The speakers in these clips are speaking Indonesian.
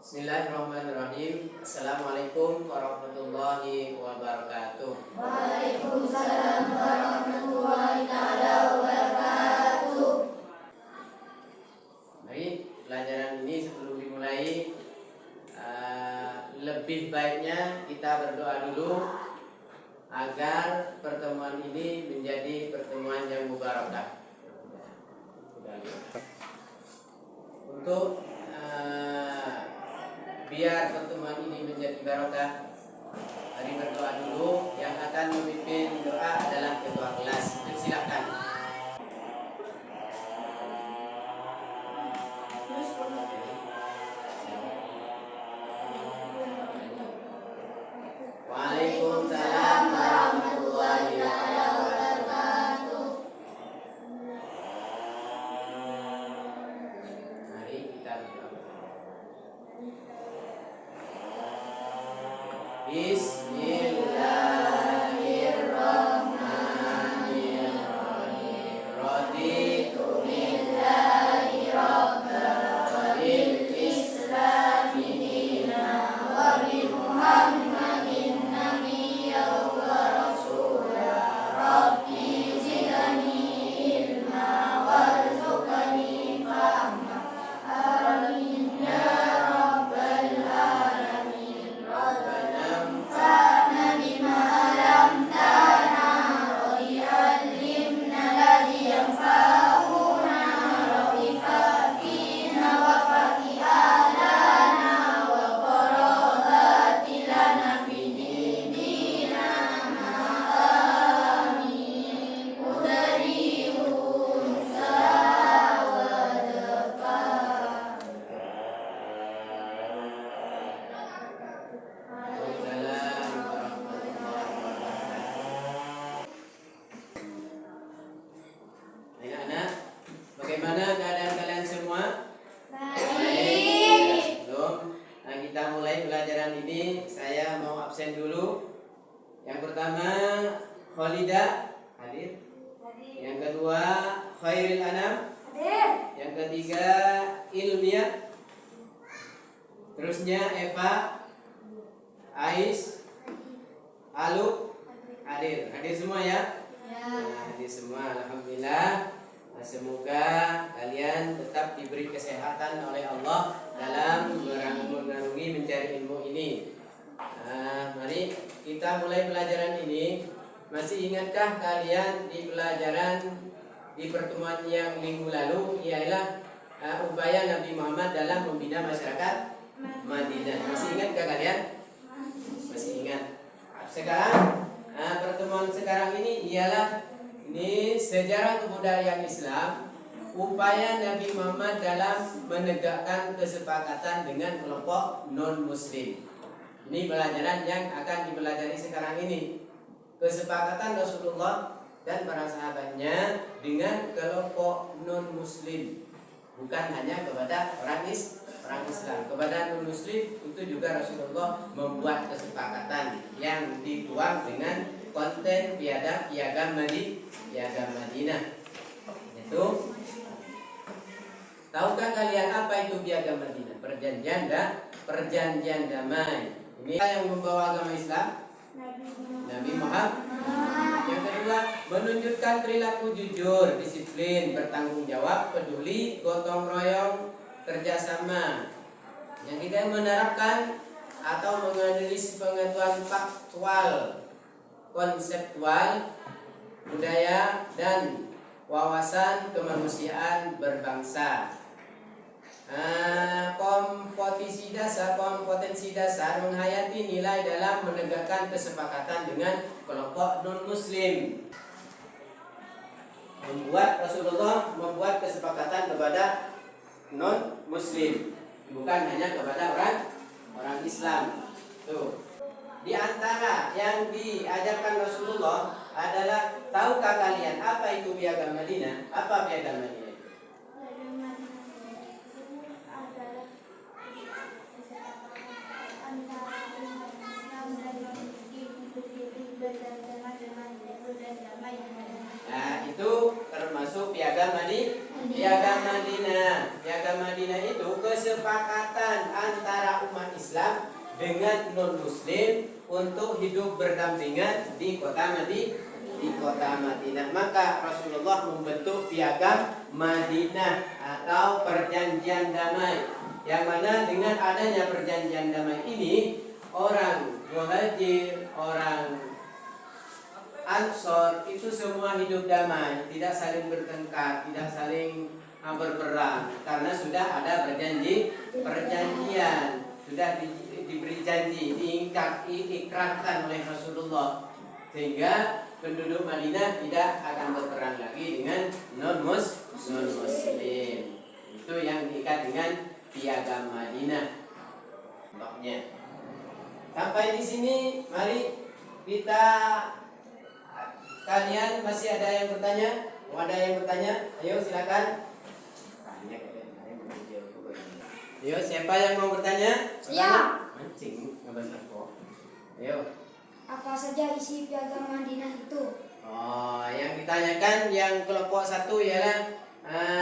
Bismillahirrahmanirrahim. Assalamualaikum warahmatullahi wabarakatuh. Waalaikumsalam warahmatullahi taala wabarakatuh. Mari pelajaran ini sebelum dimulai lebih baiknya kita berdoa dulu agar pertemuan ini menjadi pertemuan yang mubarakah. Untuk biar pertemuan ini menjadi barokah, mari berdoa dulu. Yang akan memimpin doa adalah ketua kelas. Silakan. Waalaikumsalam warahmatullahi wabarakatuh. Mari kita berdoa. Bismillahirrahmanirrahim. Raditu billahi rabban wa bil islami dinan wa bi Muhammadin nabiyyan wa rasulan. Rabbi zidni ilma warzuqni fahma. Amin ya rabbal alamin. Rabbana anfa'na bima 'allamtana wa 'allimna alladhi yanfa'una wa faqihna wa faqih alana wa qara'ati lana fi dinina. Amin. Udarihun sawadaka. Waalaikumsalam warahmatullahi wabarakatuh. Anak-anak, bagaimana keadaan kalian semua? Baik. Sebelum kita mulai pelajaran ini, saya mau absen dulu. Yang pertama, Khalidah hadir. Yang kedua, Khairil Anam. Yang ketiga, Ilmiah. Terusnya Eva, Ais, Aluk, hadir. Hadir semua ya? Nah, hadir semua. Alhamdulillah. Nah, semoga kalian tetap diberi kesehatan oleh Allah dalam mengarungi mencari ilmu ini. Nah, mari kita mulai pelajaran ini. Masih ingatkah kalian di pelajaran di pertemuan yang minggu lalu ialah upaya Nabi Muhammad dalam membina masyarakat Madinah? Masih ingatkah kalian? Masih ingat. Sekarang pertemuan sekarang ini ialah sejarah kebudayaan Islam, upaya Nabi Muhammad dalam menegakkan kesepakatan dengan kelompok non-muslim. Ini pelajaran yang akan dipelajari sekarang ini. Kesepakatan Rasulullah dan para sahabatnya dengan kelompok non-muslim. Bukan hanya kepada orang Islam, kepada non-muslim itu juga Rasulullah membuat kesepakatan yang dituang dengan konten piagam Madinah. Itu, tahukah kalian apa itu piagam Madinah? Perjanjian damai. Ini yang membawa agama Islam, Nabi Muhammad. Yang kedua, menunjukkan perilaku jujur, disiplin, bertanggung jawab, peduli, gotong royong, kerjasama. Yang ketiga, menerapkan atau menganalisis pengetahuan faktual, konseptual, budaya, dan wawasan kemanusiaan berbangsa. Kompetensi dasar menghayati nilai dalam menegakkan kesepakatan dengan kelompok non-muslim. Rasulullah membuat kesepakatan kepada non-muslim, bukan hanya kepada orang Islam. Tuh. Di antara yang diajarkan Rasulullah adalah, tahukah kalian apa itu piagam Madinah? Apa piagam Madinah? Nah, itu termasuk piagam Madinah. Piagam Madinah itu kesepakatan antara umat Islam dengan non-Muslim untuk hidup berdampingan di kota Madinah. Maka Rasulullah membentuk piagam Madinah atau perjanjian damai, yang mana dengan adanya perjanjian damai ini orang Muhajir, orang Ansor itu semua hidup damai, tidak saling bertengkar, tidak saling berperang, karena sudah ada perjanjian, sudah diberi janji, diikrarkan oleh Rasulullah, sehingga penduduk Madinah tidak akan berperang lagi dengan non-Muslim. Itu yang diikat dengan piagam Madinah. Contohnya. Sampai di sini, mari kita. Kalian masih ada yang bertanya? Ada yang bertanya? Ayo silakan. Ayo, siapa yang mau bertanya? Ya. Mancing, ngebantar kok. Ayo. Apa saja isi piagam Madinah itu? Oh, yang ditanyakan yang kelompok 1 ialah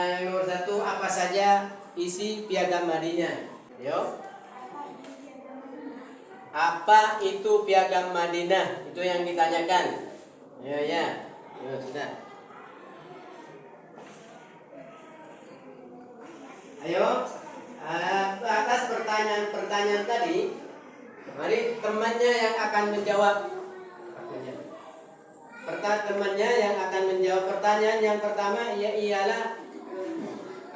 yang nomor 1, apa saja isi piagam Madinah? Ayo. Apa itu piagam Madinah? Itu yang ditanyakan. Ya, sudah. Ayo, atas pertanyaan tadi, mari temannya yang akan menjawab. Temannya yang akan menjawab pertanyaan yang pertama ialah.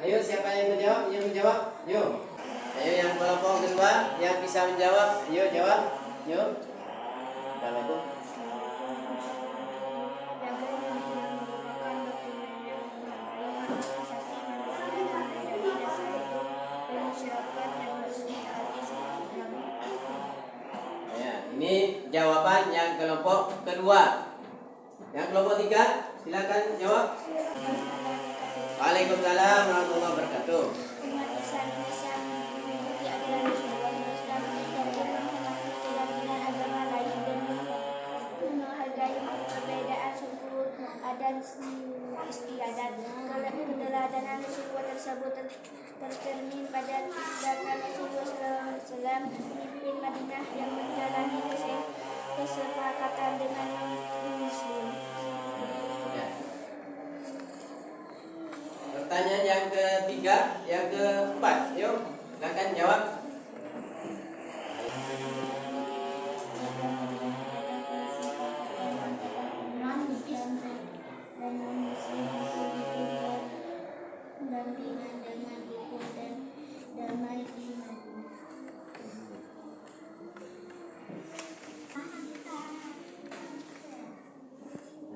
Ayo, siapa yang menjawab? Yang menjawab? Yo. Ayo, yang kelompok kedua yang bisa menjawab. Ayo jawab. Yo. Assalamualaikum. Ini jawaban yang kelompok kedua. Yang kelompok 3, silakan jawab. Waalaikumsalam warahmatullahi wabarakatuh. Umat Islam Indonesia mengikuti ajaran Rasulullah SAW dengan agama lain dan menghargai perbedaan suku adat istiadat. Keteladanan Rasulullah tersebut tercermin pada tindakan Rasulullah SAW memimpin Madinah yang menjalani kesepakatan dengan Muslim. Pertanyaan yang ketiga, yang keempat, yuk silakan jawab.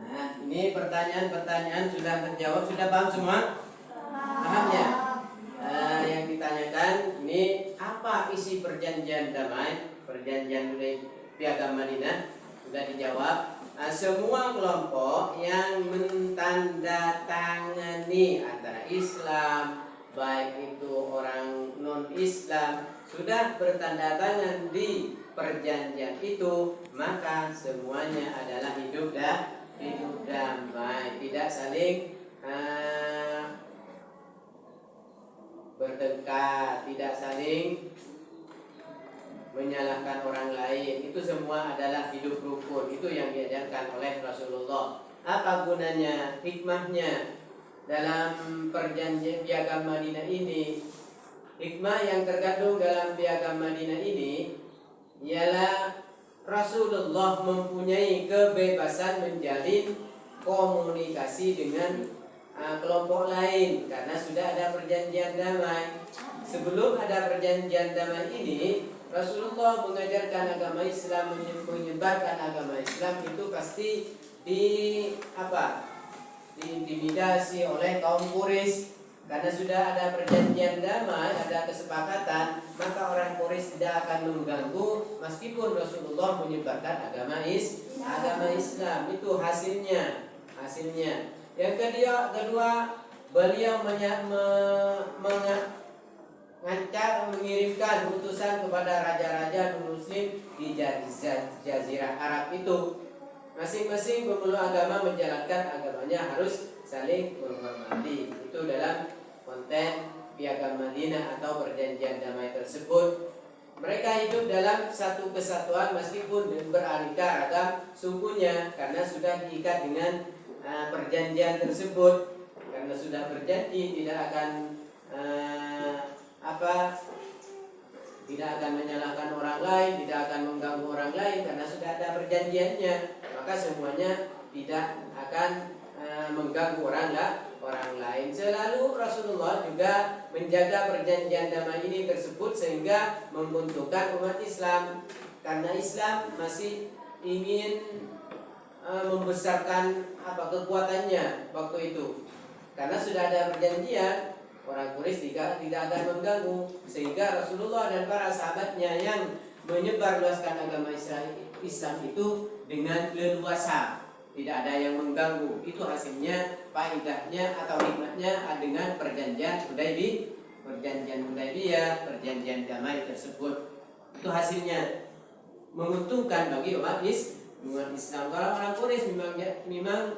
Nah, ini pertanyaan-pertanyaan sudah terjawab, sudah paham semua? Paham ya? Yang ditanyakan ini apa isi perjanjian damai, perjanjian piagam Madinah, sudah dijawab. Semua kelompok yang mentandatangani antara Islam, baik itu orang non-Islam, sudah bertanda tangan di perjanjian itu, maka semuanya adalah hidup damai, tidak saling bertengkar, tidak saling menyalahkan orang lain. Itu semua adalah hidup rukun. Itu yang diajarkan oleh Rasulullah. Apa gunanya, hikmahnya dalam perjanjian piagam Madinah ini? Hikmah yang terkandung dalam piagam Madinah ini ialah Rasulullah mempunyai kebebasan menjalin komunikasi dengan kelompok lain karena sudah ada perjanjian damai. Sebelum ada perjanjian damai ini, Rasulullah mengajarkan agama Islam, menyebarkan agama Islam itu pasti diintimidasi oleh kaum Quraisy. Karena sudah ada perjanjian damai, ada kesepakatan, maka orang Quraisy tidak akan mengganggu meskipun Rasulullah menyebarkan agama Islam. Itu hasilnya. Yang kedua, beliau mengirimkan utusan kepada raja-raja non-Muslim di Jazirah Arab itu. Masing-masing pemeluk agama menjalankan agamanya harus saling menghormati. Itu dalam konteks piagam Madinah atau perjanjian damai tersebut. Mereka hidup dalam satu kesatuan meskipun beraneka ragam sukunya, karena sudah diikat dengan perjanjian tersebut. Karena sudah berjanji tidak akan tidak akan menyalahkan orang lain, tidak akan mengganggu orang lain, karena sudah ada perjanjiannya. Maka semuanya tidak akan mengganggu orang lain. Selalu Rasulullah juga menjaga perjanjian damai ini tersebut sehingga menguntungkan umat Islam, karena Islam masih ingin membesarkan kekuatannya waktu itu. Karena sudah ada perjanjian, orang Quraisy tidak akan mengganggu, sehingga Rasulullah dan para sahabatnya yang menyebarluaskan agama Islam itu dengan leluasa, tidak ada yang mengganggu. Itu hasilnya, faedahnya atau hikmahnya dengan perjanjian Hudaybiyah, perjanjian damai tersebut. Itu hasilnya menguntungkan bagi umat Islam. Kalau orang Quraisy memang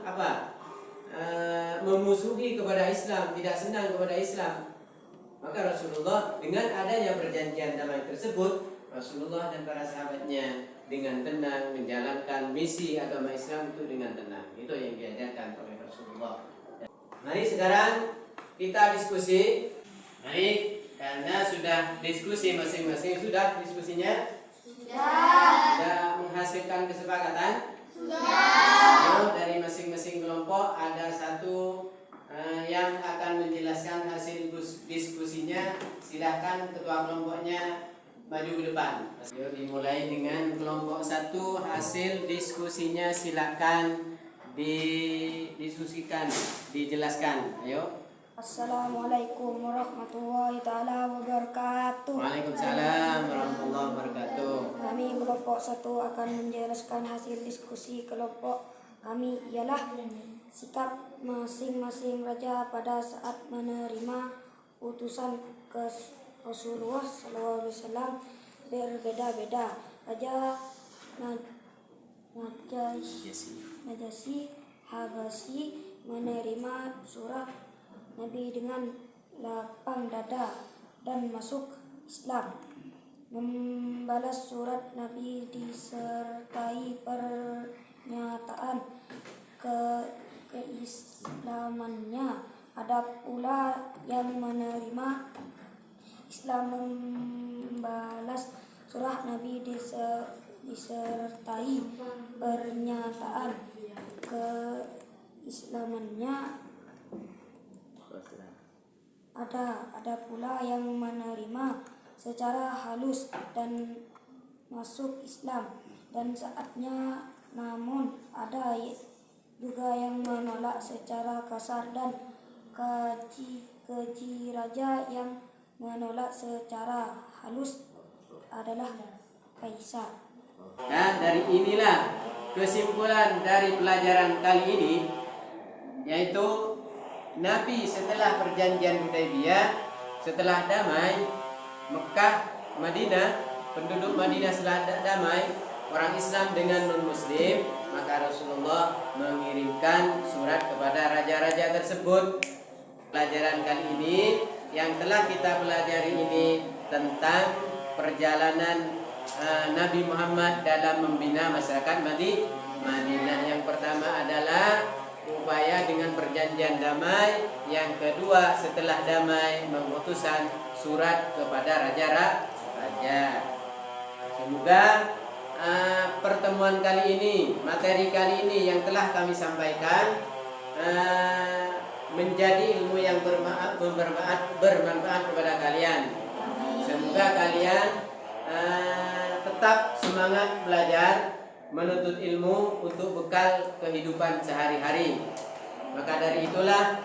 memusuhi kepada Islam, tidak senang kepada Islam, maka Rasulullah dengan adanya perjanjian damai tersebut, Rasulullah dan para sahabatnya dengan tenang menjalankan misi agama Islam itu dengan tenang. Itu yang diajarkan oleh Rasulullah. Mari sekarang kita diskusi. Mari, karena sudah diskusi masing-masing, sudah diskusinya? Sudah menghasilkan kesepakatan? Dari masing-masing kelompok ada satu yang akan menjelaskan hasil diskusinya. Silahkan ketua kelompoknya maju ke depan. Dimulai dengan kelompok 1, hasil diskusinya silakan didiskusikan, dijelaskan. Ayo. Assalamualaikum warahmatullahi taala wabarakatuh. Waalaikumsalam warahmatullahi wabarakatuh. Kami kelompok 1 akan menjelaskan hasil diskusi kelompok kami ialah sikap masing-masing raja pada saat menerima utusan ke Rasulullah SAW berbeda-beda. Raja Najasyi Habasyi menerima surat Nabi dengan lapang dada dan masuk Islam. Membalas surat Nabi disertai pernyataan keislamannya. Ada pula yang menerima Islam membalas surat Nabi disertai pernyataan keislamannya. Ada pula yang menerima secara halus dan masuk Islam dan saatnya, namun ada juga yang menolak secara kasar dan keji. Raja yang menolak secara halus adalah Kaisar. Nah, dari inilah kesimpulan dari pelajaran kali ini, yaitu Nabi setelah perjanjian Hudaybiyah, setelah damai Mekah, Madinah, penduduk Madinah setelah damai, orang Islam dengan non-Muslim, maka Rasulullah mengirimkan surat kepada raja-raja tersebut. Pelajaran kali ini yang telah kita pelajari ini tentang perjalanan Nabi Muhammad dalam membina masyarakat Madinah. Yang pertama adalah upaya dengan perjanjian damai. Yang kedua, setelah damai mengutusan surat kepada raja-raja. Semoga pertemuan kali ini, materi kali ini yang telah kami sampaikan menjadi ilmu yang bermanfaat kepada kalian. Semoga kalian tetap semangat belajar, menuntut ilmu untuk bekal kehidupan sehari-hari. Maka dari itulah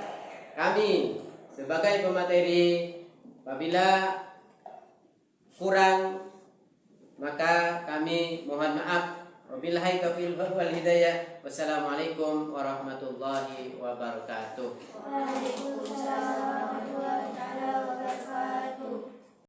kami sebagai pemateri, apabila kurang maka kami mohon maaf. Wabillahi taufiq wal hidayah. Wassalamualaikum warahmatullahi wabarakatuh. Waalaikumsalam warahmatullahi wabarakatuh.